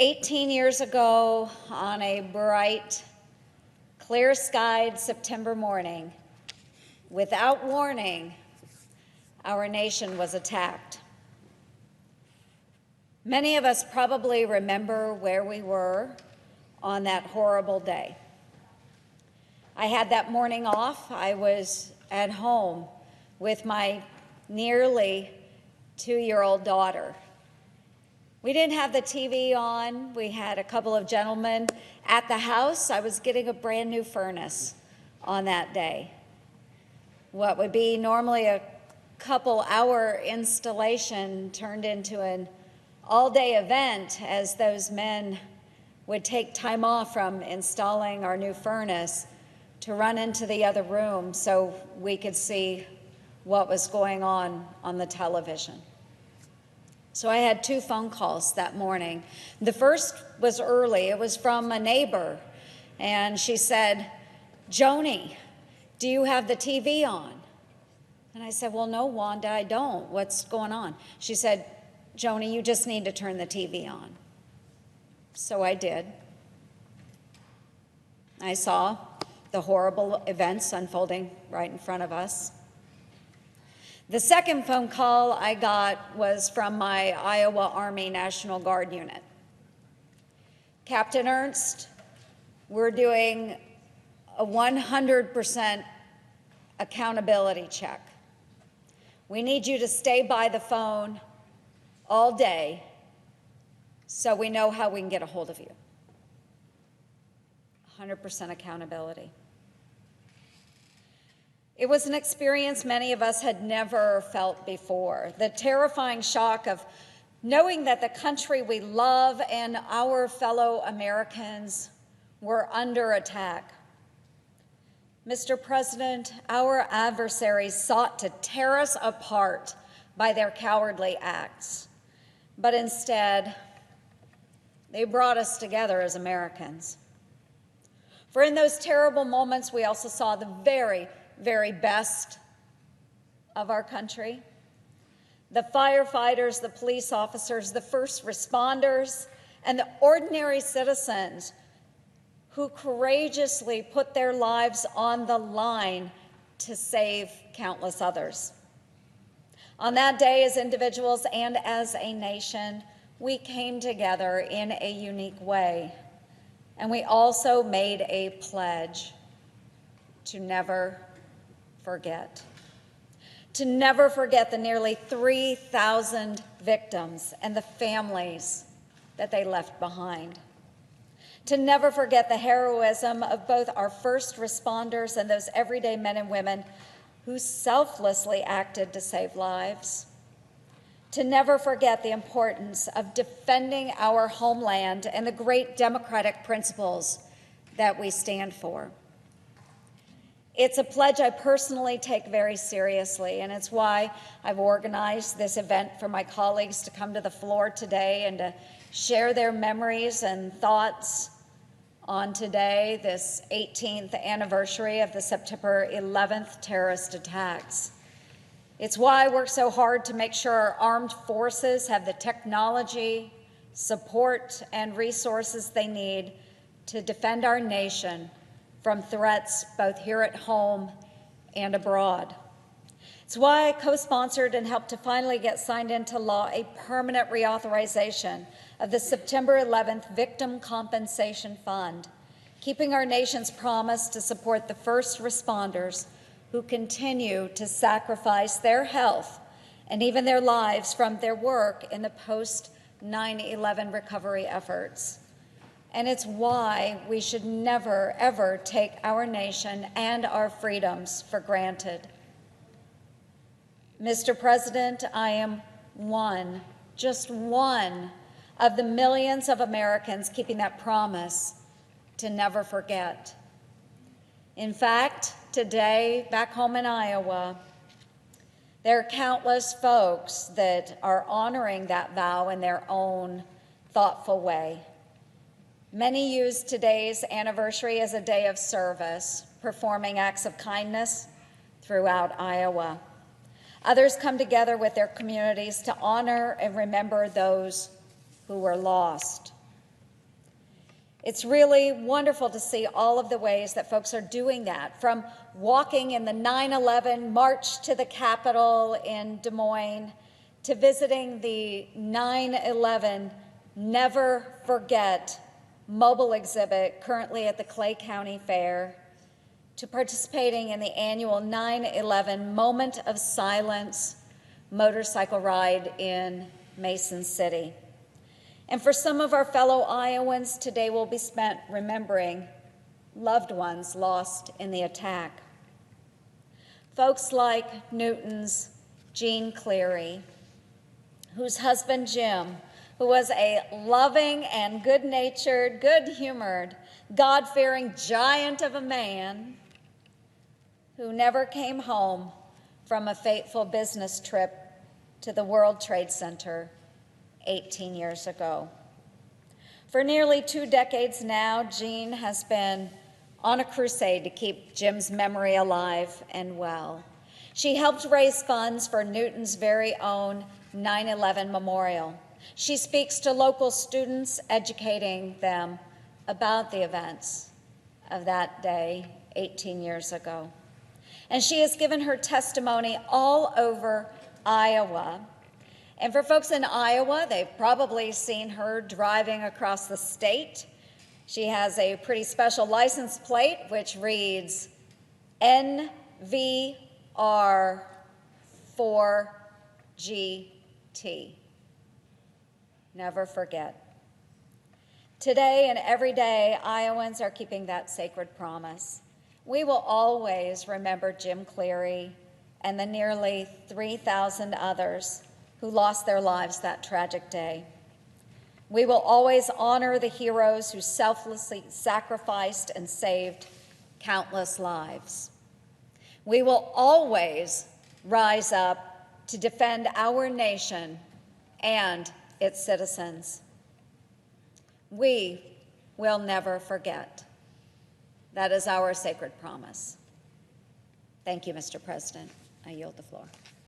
18 years ago, on a bright, clear-skied September morning, without warning, our nation was attacked. Many of us probably remember where we were on that horrible day. I had that morning off. I was at home with my nearly 2-year-old daughter. We didn't have the TV on. We had a couple of gentlemen at the house. I was getting a brand new furnace on that day. What would be normally a couple-hour installation turned into an all-day event as those men would take time off from installing our new furnace to run into the other room so we could see what was going on the television. So I had 2 phone calls that morning. The first was early. It was from a neighbor, and she said, "Joni, do you have the TV on?" And I said, "Well, no, Wanda, I don't. What's going on?" She said, "Joni, you just need to turn the TV on." So I did. I saw the horrible events unfolding right in front of us. The second phone call I got was from my Iowa Army National Guard unit. "Captain Ernst, we're doing a 100% accountability check. We need you to stay by the phone all day so we know how we can get a hold of you." 100% accountability. It was an experience many of us had never felt before. The terrifying shock of knowing that the country we love and our fellow Americans were under attack. Mr. President, our adversaries sought to tear us apart by their cowardly acts, but instead, they brought us together as Americans. For in those terrible moments, we also saw the very best of our country. The firefighters, the police officers, the first responders, and the ordinary citizens who courageously put their lives on the line to save countless others. On that day, as individuals and as a nation, we came together in a unique way, and we also made a pledge to never forget. To never forget the nearly 3,000 victims and the families that they left behind. To never forget the heroism of both our first responders and those everyday men and women who selflessly acted to save lives. To never forget the importance of defending our homeland and the great democratic principles that we stand for. It's a pledge I personally take very seriously, and it's why I've organized this event for my colleagues to come to the floor today and to share their memories and thoughts on today, this 18th anniversary of the September 11th terrorist attacks. It's why I work so hard to make sure our armed forces have the technology, support, and resources they need to defend our nation from threats both here at home and abroad. It's why I co-sponsored and helped to finally get signed into law a permanent reauthorization of the September 11th Victim Compensation Fund, keeping our nation's promise to support the first responders who continue to sacrifice their health and even their lives from their work in the post-9/11 recovery efforts. And it's why we should never, ever take our nation and our freedoms for granted. Mr. President, I am one, just one, of the millions of Americans keeping that promise to never forget. In fact, today, back home in Iowa, there are countless folks that are honoring that vow in their own thoughtful way. Many use today's anniversary as a day of service, performing acts of kindness throughout Iowa. Others come together with their communities to honor and remember those who were lost. It's really wonderful to see all of the ways that folks are doing that, from walking in the 9/11 March to the Capitol in Des Moines, to visiting the 9/11 Never Forget mobile exhibit currently at the Clay County Fair, to participating in the annual 9/11 Moment of Silence motorcycle ride in Mason City. And for some of our fellow Iowans, today will be spent remembering loved ones lost in the attack. Folks like Newton's Jean Cleary, whose husband Jim, who was a loving and good-natured, good-humored, God-fearing giant of a man who never came home from a fateful business trip to the World Trade Center 18 years ago. For nearly 2 decades now, Jean has been on a crusade to keep Jim's memory alive and well. She helped raise funds for Newton's very own 9/11 memorial. She speaks to local students, educating them about the events of that day 18 years ago. And she has given her testimony all over Iowa. And for folks in Iowa, they've probably seen her driving across the state. She has a pretty special license plate which reads NVR4GT. Never forget. Today and every day, Iowans are keeping that sacred promise. We will always remember Jim Cleary and the nearly 3,000 others who lost their lives that tragic day. We will always honor the heroes who selflessly sacrificed and saved countless lives. We will always rise up to defend our nation and its citizens. We will never forget. That is our sacred promise. Thank you, Mr. President. I yield the floor.